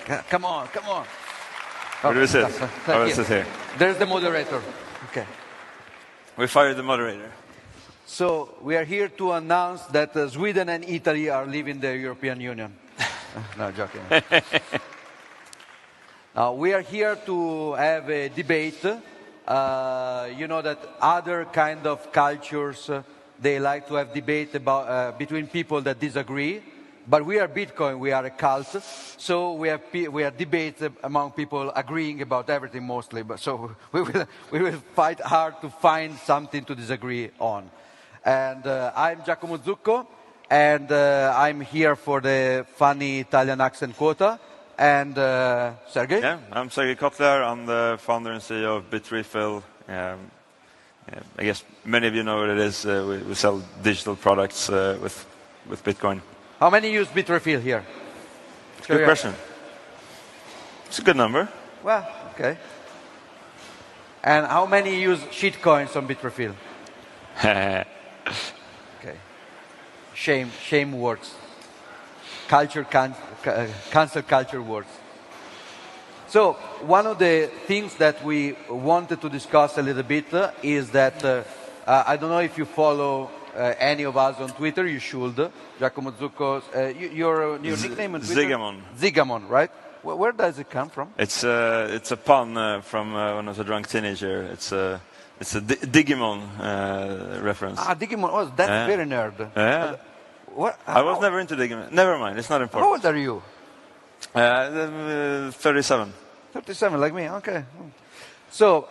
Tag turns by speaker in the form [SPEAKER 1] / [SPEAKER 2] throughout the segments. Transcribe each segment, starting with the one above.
[SPEAKER 1] Come on, come on.
[SPEAKER 2] Where do we sit? I will sit here.
[SPEAKER 1] There's the moderator. Okay.
[SPEAKER 2] We fired the moderator.
[SPEAKER 1] So we are here to announce that Sweden and Italy are leaving the European Union. No, joking. We are here to have a debate. You know that other kind of cultures, they like to have debate about, between people that disagree. But we are Bitcoin, we are a cult, so we have debates among people agreeing about everything mostly. But so we will fight hard to find something to disagree on. And I'm Giacomo Zukko, and I'm here for the funny Italian accent quota. And Sergey?
[SPEAKER 2] Yeah, I'm Sergey Котляр. I'm the founder and CEO of BitRefill. I guess many of you know what it is. We sell digital products with Bitcoin.
[SPEAKER 1] How many use BitRefill here?
[SPEAKER 2] It's a good question. It's a good number.
[SPEAKER 1] Well, okay. And how many use shitcoins on BitRefill? Okay. Shame words. Cancel culture words. So one of the things that we wanted to discuss a little bit is that I don't know if you follow any of us on Twitter. You should. Giacomo Zukko, your nickname on Twitter?
[SPEAKER 2] Zigamon.
[SPEAKER 1] Zigamon, right? Where does it come from?
[SPEAKER 2] It's a pun from when I was a drunk teenager. It's a Digimon reference.
[SPEAKER 1] Ah, Digimon. Oh, that's very nerd.
[SPEAKER 2] Yeah. I was never into Digimon. Never mind. It's not important.
[SPEAKER 1] How old are you?
[SPEAKER 2] 37.
[SPEAKER 1] 37, like me. Okay. So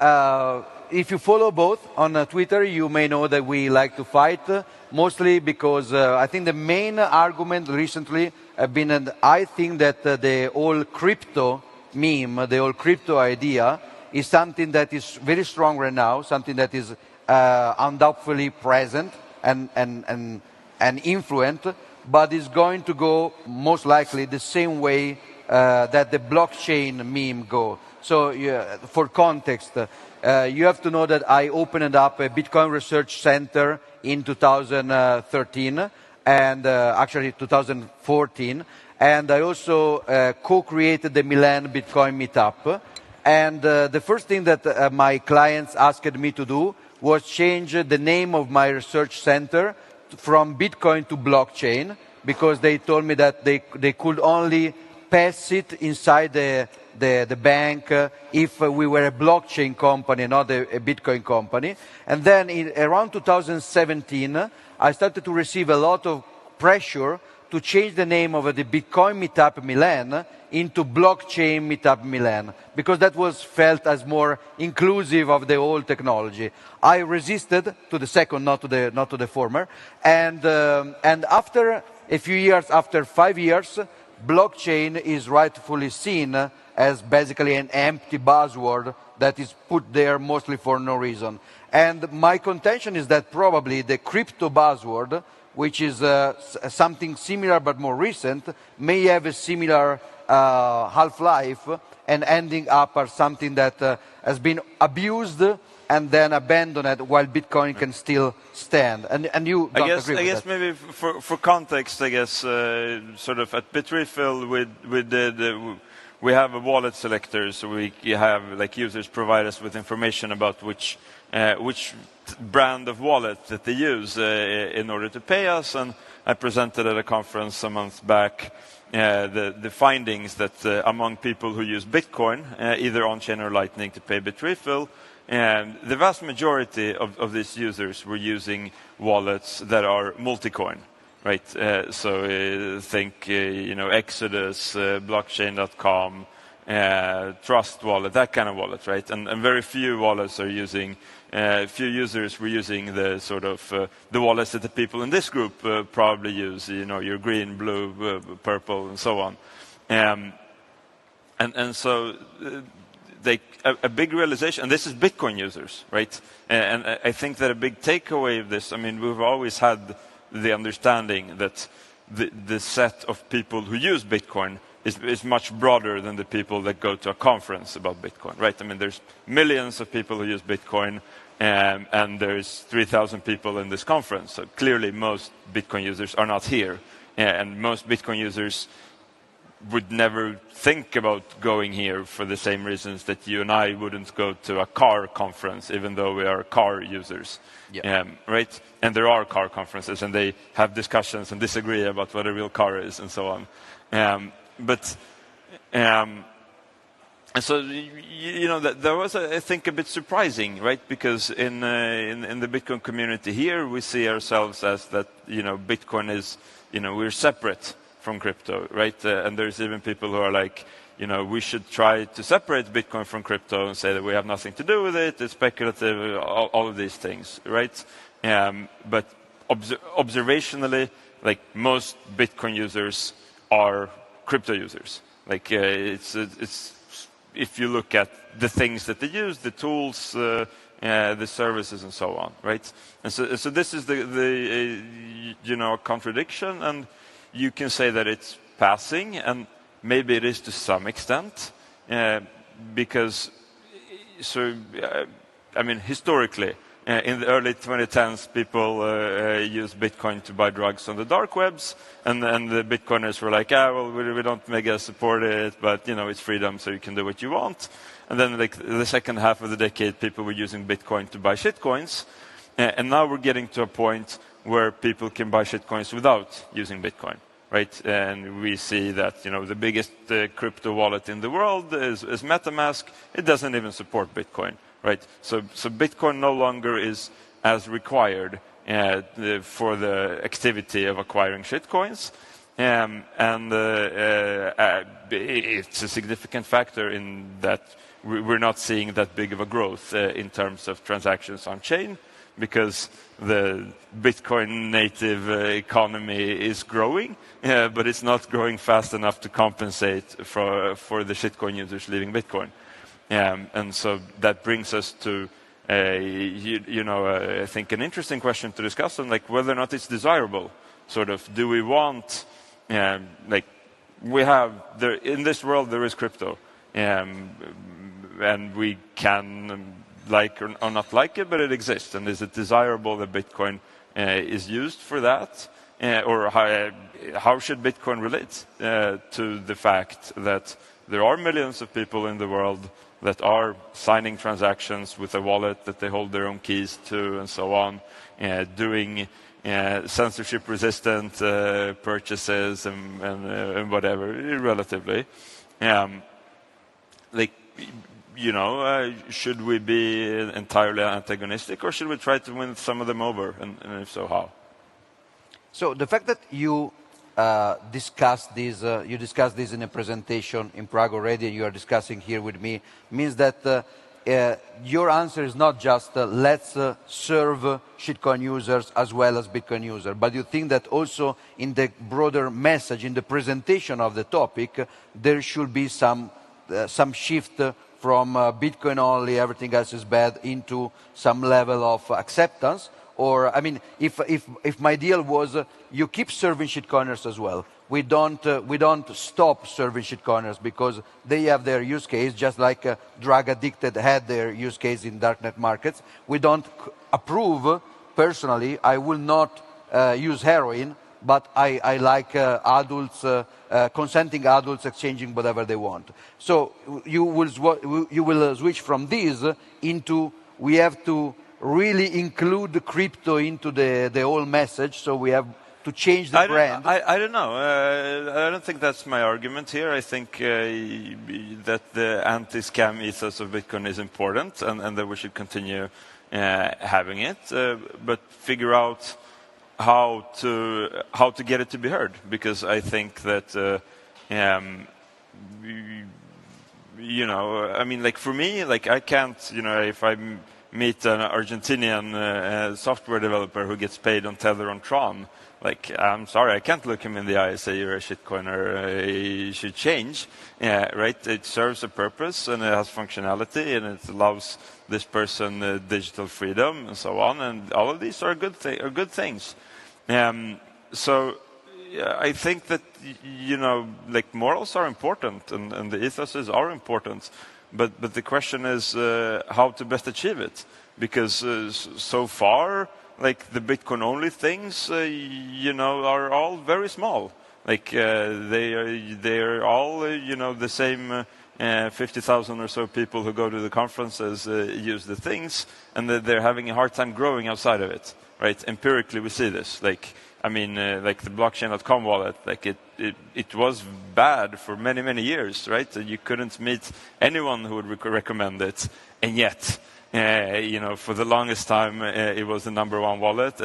[SPEAKER 1] if you follow both on Twitter, you may know that we like to fight, mostly because I think the main argument recently have been, and I think that the whole crypto meme, the whole crypto idea, is something that is very strong right now, something that is undoubtedly present and influent, but is going to go most likely the same way that the blockchain meme go. So for context, you have to know that I opened up a Bitcoin research center in 2013, and actually 2014, and I also co-created the Milan Bitcoin meetup. And the first thing that my clients asked me to do was change the name of my research center from Bitcoin to blockchain, because they told me that they could only pass it inside the bank if we were a blockchain company, not a Bitcoin company. And then around 2017, I started to receive a lot of pressure to change the name of the Bitcoin Meetup Milan into Blockchain Meetup Milan, because that was felt as more inclusive of the old technology. I resisted to the second, not to the former. And after a few years, after 5 years, blockchain is rightfully seen as basically an empty buzzword that is put there mostly for no reason. And my contention is that probably the crypto buzzword, which is something similar but more recent, may have a similar half-life and ending up as something that has been abused and then abandoned while Bitcoin can still stand. And you don't agree with that? I guess
[SPEAKER 2] maybe for context, I guess sort of at BitRefill we have a wallet selector, so we have like users provide us with information about which brand of wallet that they use in order to pay us. And I presented at a conference a month back the findings that among people who use Bitcoin, either on-chain or Lightning to pay BitRefill, the vast majority of these users were using wallets that are multi-coin. Right, so think Exodus, blockchain.com, Trust Wallet, that kind of wallet, right? And very few wallets are using, few users were using the sort of the wallets that the people in this group probably use. Your green, blue, purple, and so on. And so a big realization, and this is Bitcoin users, right? And I think that a big takeaway of this, I mean, we've always had the understanding that the set of people who use Bitcoin is much broader than the people that go to a conference about Bitcoin, right? I mean, there's millions of people who use Bitcoin, and there's 3,000 people in this conference. So clearly most Bitcoin users are not here, and most Bitcoin users would never think about going here for the same reasons that you and I wouldn't go to a car conference, even though we are car users.
[SPEAKER 1] Yeah.
[SPEAKER 2] Right? And there are car conferences, and they have discussions and disagree about what a real car is and so on. And so, that was, I think, a bit surprising, right? Because in the Bitcoin community here, we see ourselves as that, Bitcoin is, we're separate from crypto, right? And there's even people who are like, we should try to separate Bitcoin from crypto and say that we have nothing to do with it, it's speculative, all of these things, right? But observationally, like most Bitcoin users are crypto users. Like it's if you look at the things that they use, the tools, the services, and so on, right? And so this is the contradiction, and you can say that it's passing, and maybe it is to some extent, because historically, in the early 2010s, people used Bitcoin to buy drugs on the dark webs, and the Bitcoiners were like, we don't mega support it, but it's freedom, so you can do what you want. And then, like the second half of the decade, people were using Bitcoin to buy shitcoins, and now we're getting to a point where people can buy shitcoins without using Bitcoin, right? And we see that the biggest crypto wallet in the world is MetaMask. It doesn't even support Bitcoin. Right, so Bitcoin no longer is as required for the activity of acquiring shitcoins, and it's a significant factor in that we're not seeing that big of a growth in terms of transactions on chain, because the Bitcoin native economy is growing, but it's not growing fast enough to compensate for the shitcoin users leaving Bitcoin. And so that brings us to, I think an interesting question to discuss on, like whether or not it's desirable. Sort of, do we want, we have in this world there is crypto, and we can like or not like it, but it exists. And is it desirable that Bitcoin is used for that, or how should Bitcoin relate to the fact that there are millions of people in the world that are signing transactions with a wallet that they hold their own keys to and so on, doing censorship-resistant purchases and whatever, relatively. Should we be entirely antagonistic, or should we try to win some of them over, and if so, how?
[SPEAKER 1] So the fact that you discussed this in a presentation in Prague already, and you are discussing here with me, means that your answer is not just let's serve shitcoin users as well as Bitcoin users, but you think that also in the broader message, in the presentation of the topic, there should be some shift from Bitcoin only, everything else is bad, into some level of acceptance. Or, if my deal was you keep serving shitcoiners as well, we don't stop serving shitcoiners because they have their use case, just like drug addicted had their use case in darknet markets. We don't approve, personally, I will not use heroin, but I like adults, consenting adults exchanging whatever they want. So you will switch from this into, we have to really include the crypto into the whole message, so we have to change the brand.
[SPEAKER 2] I don't know. I don't think that's my argument here. I think that the anti-scam ethos of Bitcoin is important, and that we should continue having it, but figure out how to get it to be heard. Because I think that for me, I can't, if I meet an Argentinian software developer who gets paid on Tether on Tron, I'm sorry, I can't look him in the eye and say you're a shitcoiner, you should change. Right? It serves a purpose, and it has functionality, and it allows this person digital freedom and so on, and all of these are good things. So I think that, morals are important, and the ethoses are important. But the question is how to best achieve it, because so far, the Bitcoin-only things, are all very small. Like they are all the same 50,000 or so people who go to the conferences use the things, and they're having a hard time growing outside of it, right? Empirically, we see this. Like the blockchain.com wallet, like it was bad for many years, right? You couldn't meet anyone who would recommend it, and yet. For the longest time, it was the #1 wallet,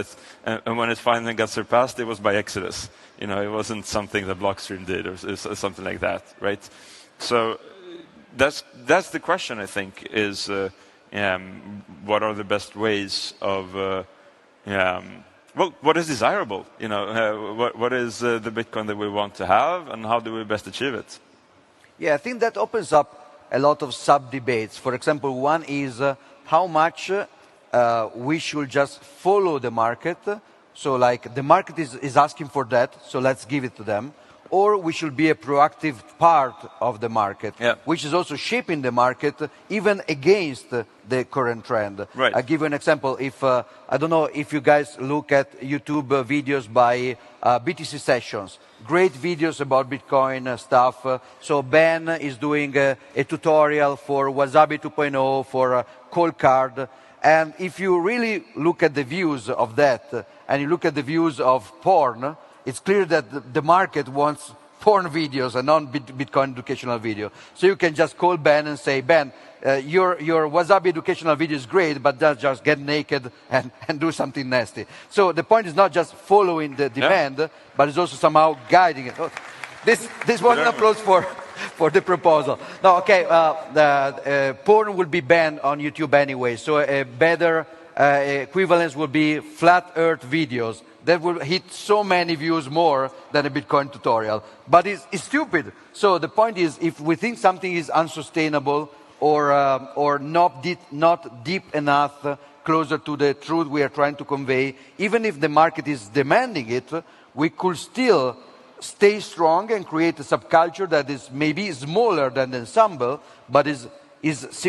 [SPEAKER 2] and when it finally got surpassed, it was by Exodus. It wasn't something that Blockstream did or something like that, right? So that's the question, I think, is what are the best ways of, what is desirable? What is the Bitcoin that we want to have, and how do we best achieve it?
[SPEAKER 1] Yeah, I think that opens up a lot of sub-debates. For example, one is how much we should just follow the market. So like the market is asking for that, so let's give it to them. Or we should be a proactive part of the market, which is also shaping the market even against the current trend.
[SPEAKER 2] Right.
[SPEAKER 1] I'll give you an example. If I don't know if you guys look at YouTube videos by BTC sessions, great videos about Bitcoin stuff. So Ben is doing a tutorial for Wasabi 2.0 for Cold Card. And if you really look at the views of that, and you look at the views of porn, it's clear that the market wants porn videos and non-Bitcoin educational video. So you can just call Ben and say, Ben, your Wasabi educational video is great, but just get naked and do something nasty. So the point is not just following the demand, but it's also somehow guiding it. Oh, this was an applause for the proposal. No, okay, porn will be banned on YouTube anyway, so a better equivalence would be flat earth videos. That will hit so many views more than a Bitcoin tutorial. But it's stupid. So the point is, if we think something is unsustainable or not deep enough, closer to the truth we are trying to convey, even if the market is demanding it, we could still stay strong and create a subculture that is maybe smaller than the ensemble, but is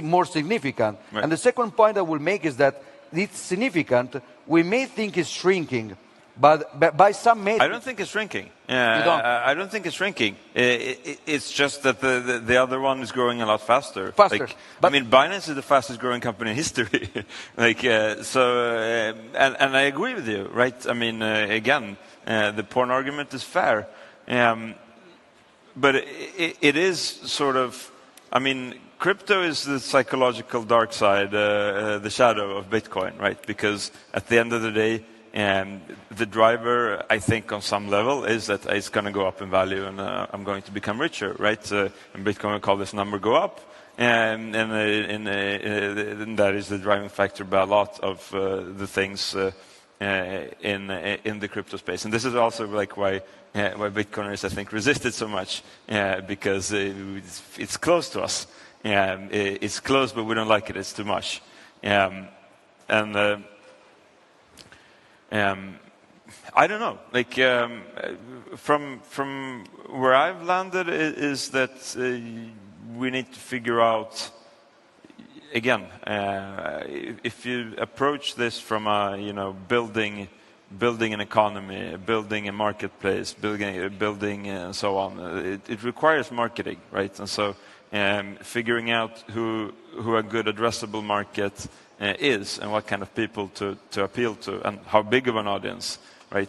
[SPEAKER 1] more significant. Right. And the second point I will make is that it's significant. We may think it's shrinking, but by some measure...
[SPEAKER 2] I don't think it's shrinking. I don't think it's shrinking. It's just that the other one is growing a lot faster. Like, but Binance is the fastest growing company in history. And I agree with you, right? Again, the porn argument is fair. But it is sort of... crypto is the psychological dark side, the shadow of Bitcoin, right? Because at the end of the day, the driver, I think, on some level, is that it's going to go up in value and I'm going to become richer, right? And Bitcoin will call this number go up, and that is the driving factor by a lot of the things in the crypto space. And this is also like why Bitcoiners, I think, resisted so much, because it's close to us. It's close, but we don't like it. It's too much. I don't know. From where I've landed is that we need to figure out. Again, if you approach this from building an economy, building a marketplace, building and so on, it requires marketing, right? And so figuring out who a good addressable market is and what kind of people to appeal to and how big of an audience, right?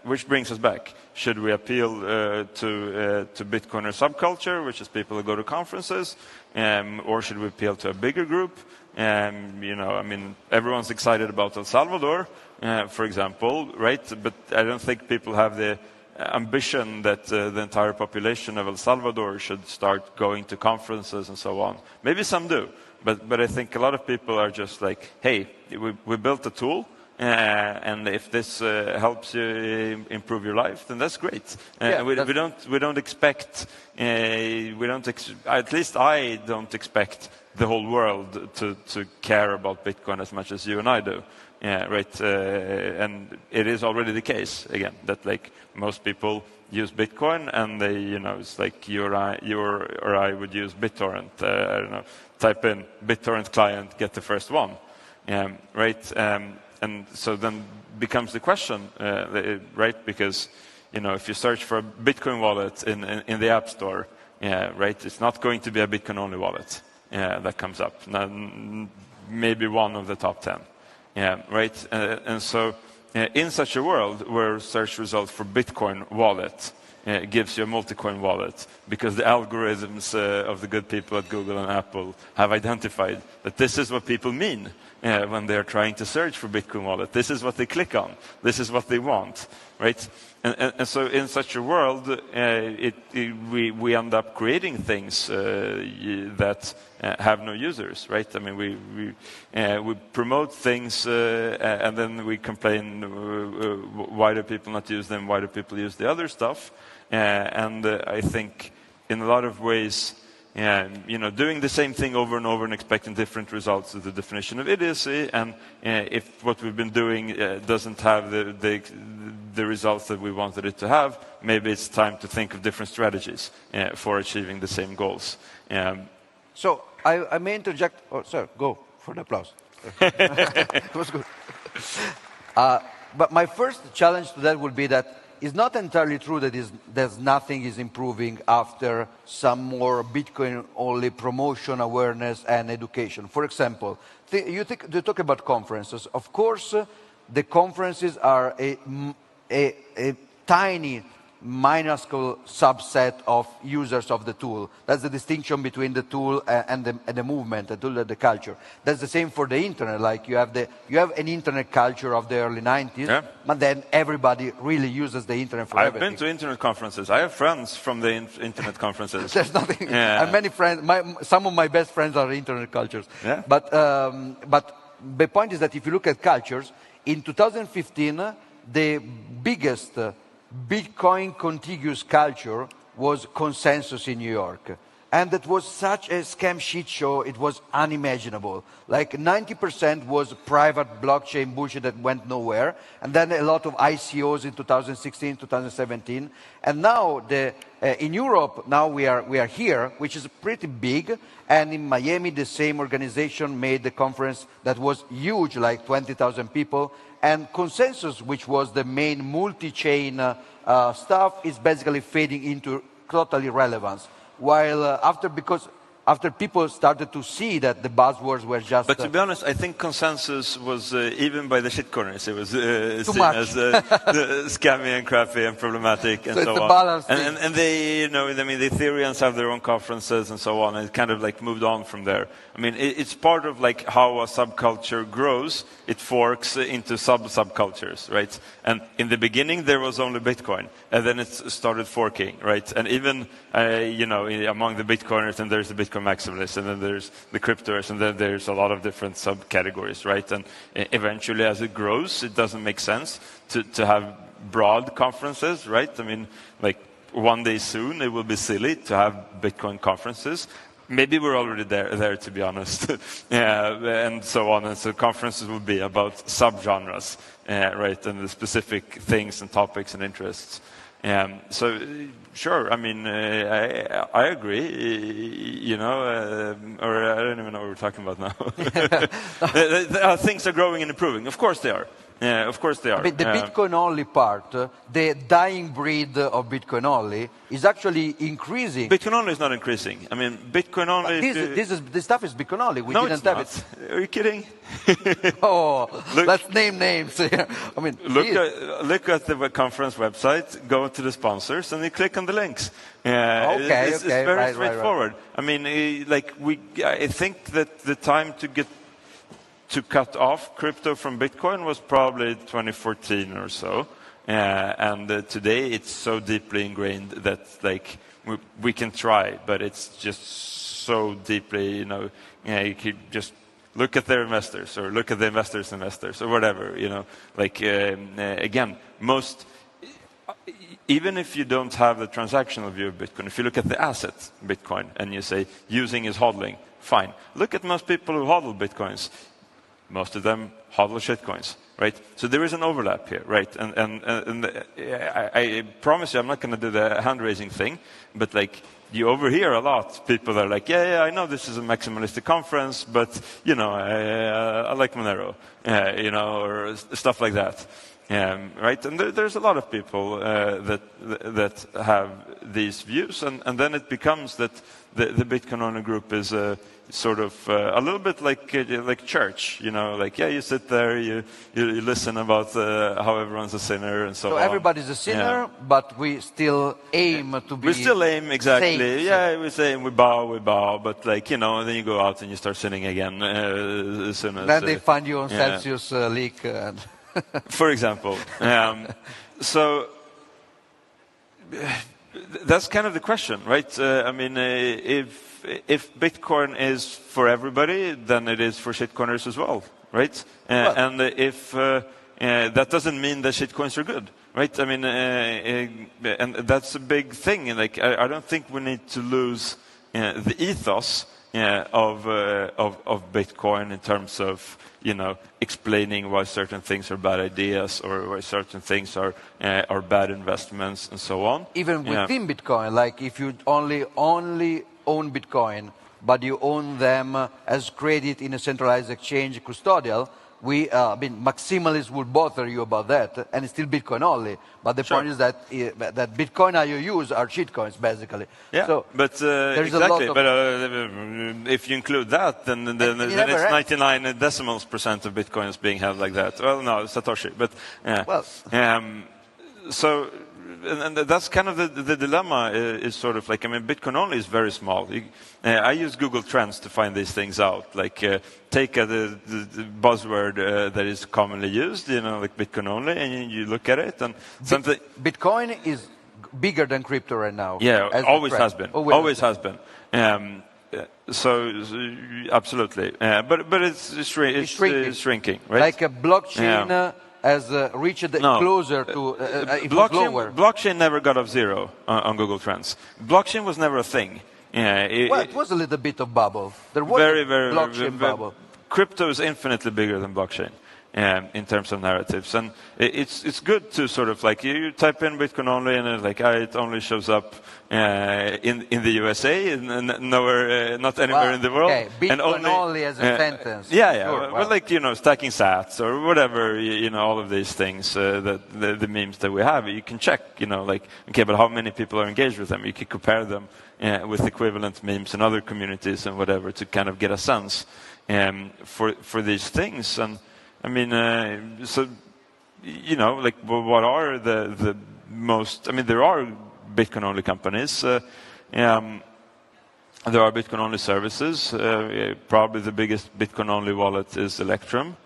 [SPEAKER 2] Which brings us back. Should we appeal to Bitcoiner subculture, which is people who go to conferences, or should we appeal to a bigger group? Everyone's excited about El Salvador, for example, right? But I don't think people have the ambition that the entire population of El Salvador should start going to conferences and so on. Maybe some do, but I think a lot of people are just like, hey, we built a tool, and if this helps you improve your life, then that's great. We don't expect, at least I don't expect the whole world to care about Bitcoin as much as you and I do. Yeah, right. And it is already the case, again, that like most people use Bitcoin and they, it's like you or I would use BitTorrent. I don't know, type in BitTorrent client, get the first one. Right. And so then becomes the question, right? Because if you search for a Bitcoin wallet in the App Store, right, it's not going to be a Bitcoin-only wallet that comes up. Maybe one of the top 10, right? And so in such a world where search results for Bitcoin wallet gives you a multi-coin wallet, because the algorithms of the good people at Google and Apple have identified that this is what people mean when they're trying to search for Bitcoin wallet. This is what they click on. This is what they want, right? And so in such a world, we end up creating things that have no users, right? I mean, we promote things and then we complain, why do people not use them? Why do people use the other stuff? And I think in a lot of ways, doing the same thing over and over and expecting different results is the definition of idiocy. And if what we've been doing doesn't have the results that we wanted it to have, maybe it's time to think of different strategies for achieving the same goals.
[SPEAKER 1] So I may interject. Oh, sir, go for the applause. It was good. But my first challenge to that would be that it's not entirely true that there's nothing is improving after some more Bitcoin-only promotion, awareness, and education. For example, you talk about conferences. Of course, the conferences are a tiny, minuscule subset of users of the tool. That's the distinction between the tool and the movement, the tool and the culture. That's the same for the internet. Like you have an internet culture of the early 90s, but then everybody really uses the internet for everything.
[SPEAKER 2] I've been to internet conferences. I have friends from the internet conferences.
[SPEAKER 1] There's nothing. I have many friends. Some of my best friends are internet cultures.
[SPEAKER 2] Yeah.
[SPEAKER 1] But the point is that if you look at cultures, in 2015, the biggest Bitcoin contiguous culture was Consensus in New York. And that was such a scam shit show, it was unimaginable. Like 90% was private blockchain bullshit that went nowhere. And then a lot of ICOs in 2016, 2017. And now in Europe, now we are here, which is pretty big. And in Miami, the same organization made the conference that was huge, like 20,000 people. And Consensus, which was the main multi-chain stuff, is basically fading into total irrelevance. While after people started to see that the buzzwords were just...
[SPEAKER 2] But to be honest, I think Consensus was, even by the shitcoiners, it was seen
[SPEAKER 1] much.
[SPEAKER 2] as scammy and crappy and problematic and so
[SPEAKER 1] it's
[SPEAKER 2] on.
[SPEAKER 1] Balance
[SPEAKER 2] and they, the Ethereans have their own conferences and so on, and it kind of like moved on from there. I mean, it's part of like how a subculture grows. It forks into subcultures, right? And in the beginning, there was only Bitcoin, and then it started forking, right? And even, among the Bitcoiners, and there's the Bitcoin maximalists, and then there's the cryptos, and then there's a lot of different subcategories, right? And eventually, as it grows, it doesn't make sense to have broad conferences, right? I mean, like one day soon, it will be silly to have Bitcoin conferences. Maybe we're already there to be honest, and so on. And so conferences will be about subgenres, right, and the specific things and topics and interests. So, sure, I mean, I agree, or I don't even know what we're talking about now. Things are growing and improving. Of course they are. Yeah, of course they are.
[SPEAKER 1] But the Bitcoin-only part, the dying breed of Bitcoin-only, is actually increasing.
[SPEAKER 2] Bitcoin-only is not increasing. I mean, Bitcoin-only...
[SPEAKER 1] This stuff is Bitcoin-only. We
[SPEAKER 2] no,
[SPEAKER 1] didn't
[SPEAKER 2] have
[SPEAKER 1] it.
[SPEAKER 2] Are you kidding?
[SPEAKER 1] Let's name names. I mean,
[SPEAKER 2] look at the conference website, go to the sponsors, and you click on the links. It's very straightforward.
[SPEAKER 1] Right.
[SPEAKER 2] I mean, I think that the time to cut off crypto from Bitcoin was probably 2014 or so. And today it's so deeply ingrained that like we can try, but it's just so deeply, you can just look at their investors or look at the investors' or whatever, like again, even if you don't have the transactional view of Bitcoin, if you look at the asset Bitcoin and you say using is hodling, fine. Look at most people who hodl Bitcoins. Most of them hodl shitcoins, right? So there is an overlap here, right? And I promise you I'm not going to do the hand-raising thing, but like you overhear a lot people that are like, yeah, I know this is a maximalistic conference, but I like Monero, or stuff like that. Right, and there's a lot of people that have these views, and then it becomes that the Bitcoin owner group is sort of a little bit like church, like you sit there, you listen about how everyone's a sinner and so on.
[SPEAKER 1] So everybody's a sinner, but we still aim to be.
[SPEAKER 2] We still aim exactly.
[SPEAKER 1] saints.
[SPEAKER 2] Yeah, we say we bow, but and then you go out and you start sinning again as soon as.
[SPEAKER 1] Then they find you on Celsius leak.
[SPEAKER 2] For example. So that's kind of the question, right? If Bitcoin is for everybody, then it is for shitcoiners as well, right? And if that doesn't mean that shitcoins are good, right? And that's a big thing. Like, I don't think we need to lose the ethos of Bitcoin in terms of explaining why certain things are bad ideas or why certain things are bad investments and so on.
[SPEAKER 1] Even within Bitcoin, like if you only own Bitcoin, but you own them as credit in a centralized exchange custodial, maximalists will bother you about that, and it's still Bitcoin only. But the point is that Bitcoin IOUs are shitcoins, basically.
[SPEAKER 2] Yeah,
[SPEAKER 1] so
[SPEAKER 2] but
[SPEAKER 1] there's
[SPEAKER 2] exactly.
[SPEAKER 1] a lot
[SPEAKER 2] of if you include that, then it's 99 decimals % of Bitcoin is being held like that. Well, no, Satoshi, but so. And that's kind of the dilemma is sort of like, Bitcoin only is very small. I use Google Trends to find these things out. Like, take the buzzword that is commonly used, like Bitcoin only, and you look at it and something.
[SPEAKER 1] Bitcoin is bigger than crypto right now.
[SPEAKER 2] Yeah, always has been. Always has been. So absolutely, but it's shrinking, right?
[SPEAKER 1] Like a blockchain. Has reached closer to
[SPEAKER 2] blockchain never got off zero on Google Trends. Blockchain was never a thing.
[SPEAKER 1] It was a little bit of bubble. There was
[SPEAKER 2] a
[SPEAKER 1] blockchain bubble.
[SPEAKER 2] Crypto is infinitely bigger than blockchain in terms of narratives, and it's good to sort of like you type in Bitcoin only, and it only shows up in the USA and nowhere, not anywhere in the world.
[SPEAKER 1] Okay. Bitcoin only as a sentence.
[SPEAKER 2] Yeah.
[SPEAKER 1] Sure.
[SPEAKER 2] Well, stacking sats or whatever, all of these things that the memes that we have, you can check. Okay, but how many people are engaged with them? You can compare them with equivalent memes in other communities and whatever to kind of get a sense for these things. And so what are the most? There are Bitcoin-only companies. There are Bitcoin-only services. Probably the biggest Bitcoin-only wallet is Electrum.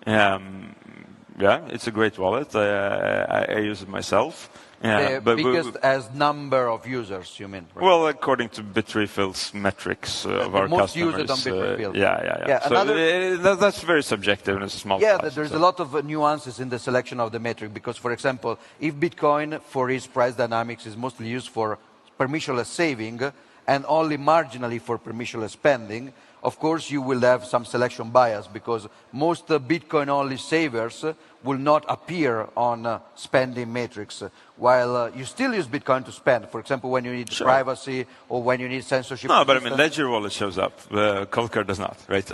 [SPEAKER 2] It's a great wallet. I use it myself.
[SPEAKER 1] The biggest as number of users, you mean? Right?
[SPEAKER 2] Well, according to BitRefill's metrics of our
[SPEAKER 1] most
[SPEAKER 2] customers.
[SPEAKER 1] Used on BitRefill.
[SPEAKER 2] Yeah. So that's very subjective and it's a small price,
[SPEAKER 1] there's a lot of nuances in the selection of the metric because, for example, if Bitcoin, for its price dynamics, is mostly used for permissionless saving and only marginally for permissionless spending, of course you will have some selection bias because most Bitcoin-only savers will not appear on spending metrics, while you still use Bitcoin to spend. For example, when you need privacy or when you need censorship.
[SPEAKER 2] No, but Ledger Wallet shows up. Cold Card does not, right?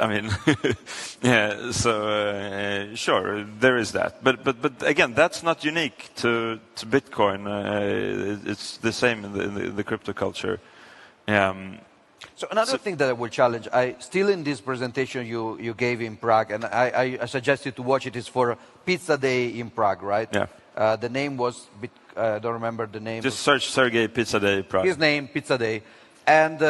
[SPEAKER 2] Sure, there is that. But again, that's not unique to Bitcoin. It's the same in the crypto culture.
[SPEAKER 1] So another thing that I will challenge, still in this presentation you gave in Prague, and I suggest you to watch it, is for Pizza Day in Prague, right?
[SPEAKER 2] Yeah.
[SPEAKER 1] The name was, I don't remember the name.
[SPEAKER 2] Just search Sergey Pizza Day Prague.
[SPEAKER 1] His name, Pizza Day. And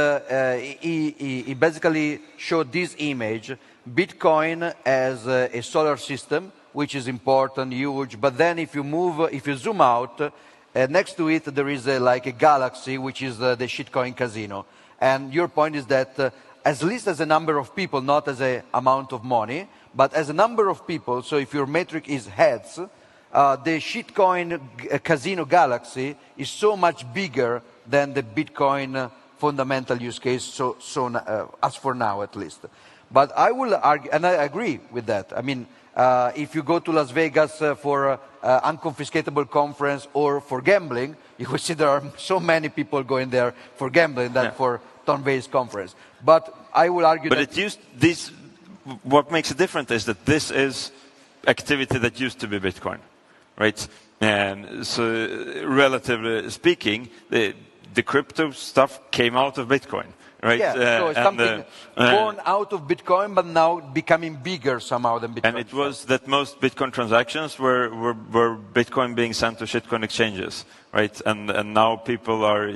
[SPEAKER 1] he basically showed this image, Bitcoin as a solar system, which is important, huge, but then if you zoom out, next to it there is like a galaxy, which is the shitcoin casino. And your point is that at least as a number of people, not as an amount of money, but as a number of people, so if your metric is heads, the shitcoin casino galaxy is so much bigger than the Bitcoin fundamental use case, as for now at least. But I will argue, and I agree with that. If you go to Las Vegas for unconfiscatable conference or for gambling, you will see there are so many people going there for gambling than for turn-based conference. But I will argue that...
[SPEAKER 2] What makes it different is that this is activity that used to be Bitcoin, right? And so, relatively speaking, the crypto stuff came out of Bitcoin, right?
[SPEAKER 1] Yeah, so it's something born out of Bitcoin, but now becoming bigger somehow than Bitcoin.
[SPEAKER 2] And it was that most Bitcoin transactions were Bitcoin being sent to shitcoin exchanges, right? And now people are...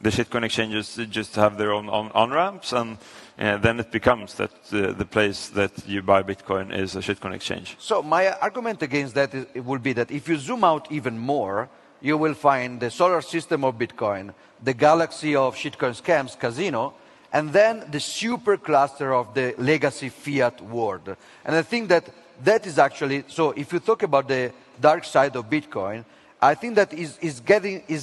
[SPEAKER 2] The shitcoin exchanges just have their own on-ramps, and then it becomes that the place that you buy Bitcoin is a shitcoin exchange.
[SPEAKER 1] So my argument against that would be that if you zoom out even more, you will find the solar system of Bitcoin, the galaxy of shitcoin scams, casino, and then the super cluster of the legacy fiat world. And I think that is actually, so if you talk about the dark side of Bitcoin, I think that is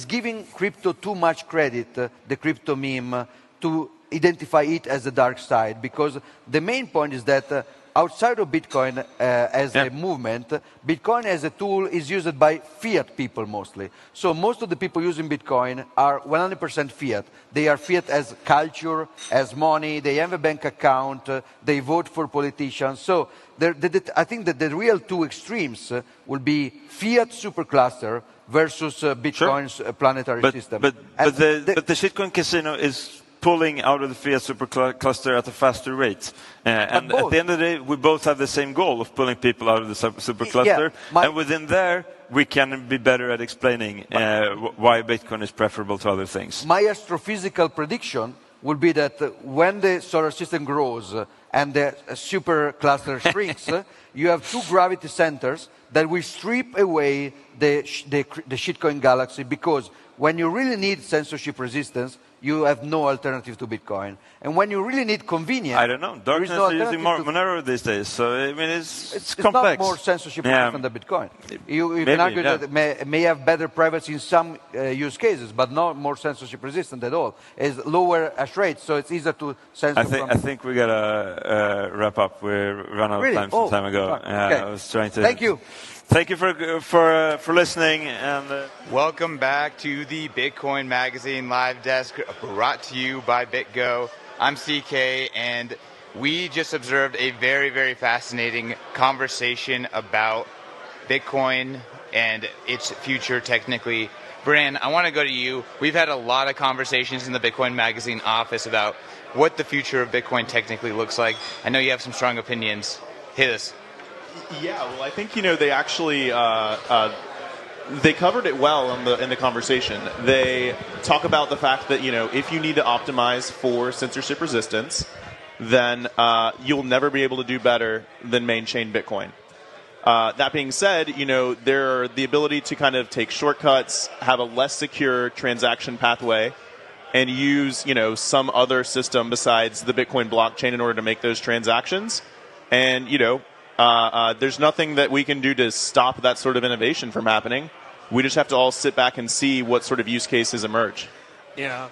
[SPEAKER 1] giving crypto too much credit, the crypto meme, to identify it as the dark side, because the main point is that outside of Bitcoin as a movement, Bitcoin as a tool is used by fiat people mostly. So most of the people using Bitcoin are 100% fiat. They are fiat as culture, as money, they have a bank account, they vote for politicians. So I think that the real two extremes will be fiat supercluster versus Bitcoin's planetary system.
[SPEAKER 2] But the shitcoin casino is pulling out of the fiat supercluster at a faster rate. And at the end of the day, we both have the same goal of pulling people out of the supercluster. And within there, we can be better at explaining why Bitcoin is preferable to other things.
[SPEAKER 1] My astrophysical prediction would be that when the solar system grows and the supercluster shrinks, you have two gravity centers that will strip away the shitcoin galaxy, because when you really need censorship resistance, you have no alternative to Bitcoin. And when you really need convenience...
[SPEAKER 2] I don't know. Darkness is using Monero these days, so I mean, it's complex.
[SPEAKER 1] It's not more censorship resistant than Bitcoin. You can argue that it may have better privacy in some use cases, but not more censorship resistant at all. It's lower hash rate, so it's easier to censor.
[SPEAKER 2] I think we got to wrap up. We ran out of time some time ago.
[SPEAKER 1] Okay.
[SPEAKER 2] I was trying to...
[SPEAKER 1] Thank you.
[SPEAKER 2] Thank you for listening. And
[SPEAKER 3] welcome back to the Bitcoin Magazine live desk, brought to you by BitGo. I'm CK, and we just observed a very, very fascinating conversation about Bitcoin and its future technically. Bran, I want to go to you. We've had a lot of conversations in the Bitcoin Magazine office about what the future of Bitcoin technically looks like. I know you have some strong opinions. Hit us.
[SPEAKER 4] Yeah, well, I think, they actually they covered it well in the conversation. They talk about the fact that, if you need to optimize for censorship resistance, then you'll never be able to do better than main chain Bitcoin. That being said, there are the ability to kind of take shortcuts, have a less secure transaction pathway, and use, some other system besides the Bitcoin blockchain in order to make those transactions. And, there's nothing that we can do to stop that sort of innovation from happening. We just have to all sit back and see what sort of use cases emerge.
[SPEAKER 5] Yeah.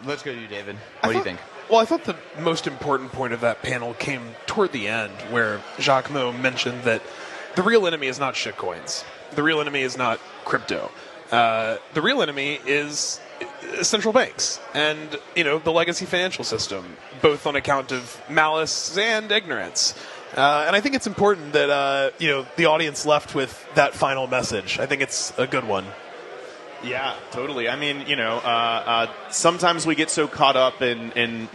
[SPEAKER 3] Let's go to you, David. What do you think?
[SPEAKER 5] Well, I thought the most important point of that panel came toward the end, where Giacomo mentioned that the real enemy is not shitcoins. The real enemy is not crypto. The real enemy is central banks and, the legacy financial system, both on account of malice and ignorance. And I think it's important that, the audience left with that final message. I think it's a good one.
[SPEAKER 4] Yeah, totally. I mean, sometimes we get so caught up in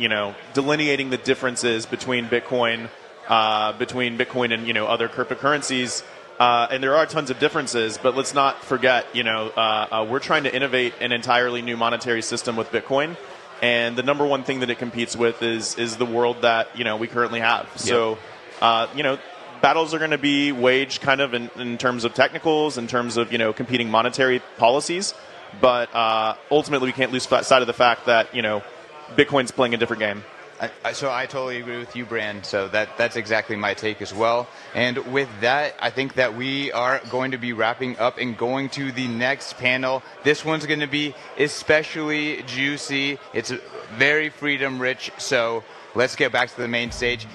[SPEAKER 4] delineating the differences between Bitcoin and, other cryptocurrencies. And there are tons of differences, but let's not forget, we're trying to innovate an entirely new monetary system with Bitcoin. And the number one thing that it competes with is the world that, we currently have. Yep. So, battles are going to be waged kind of in terms of technicals, in terms of, competing monetary policies. But ultimately, we can't lose sight of the fact that, Bitcoin's playing a different game.
[SPEAKER 3] So I totally agree with you, Bran. So that's exactly my take as well. And with that, I think that we are going to be wrapping up and going to the next panel. This one's going to be especially juicy. It's very freedom rich. So let's get back to the main stage.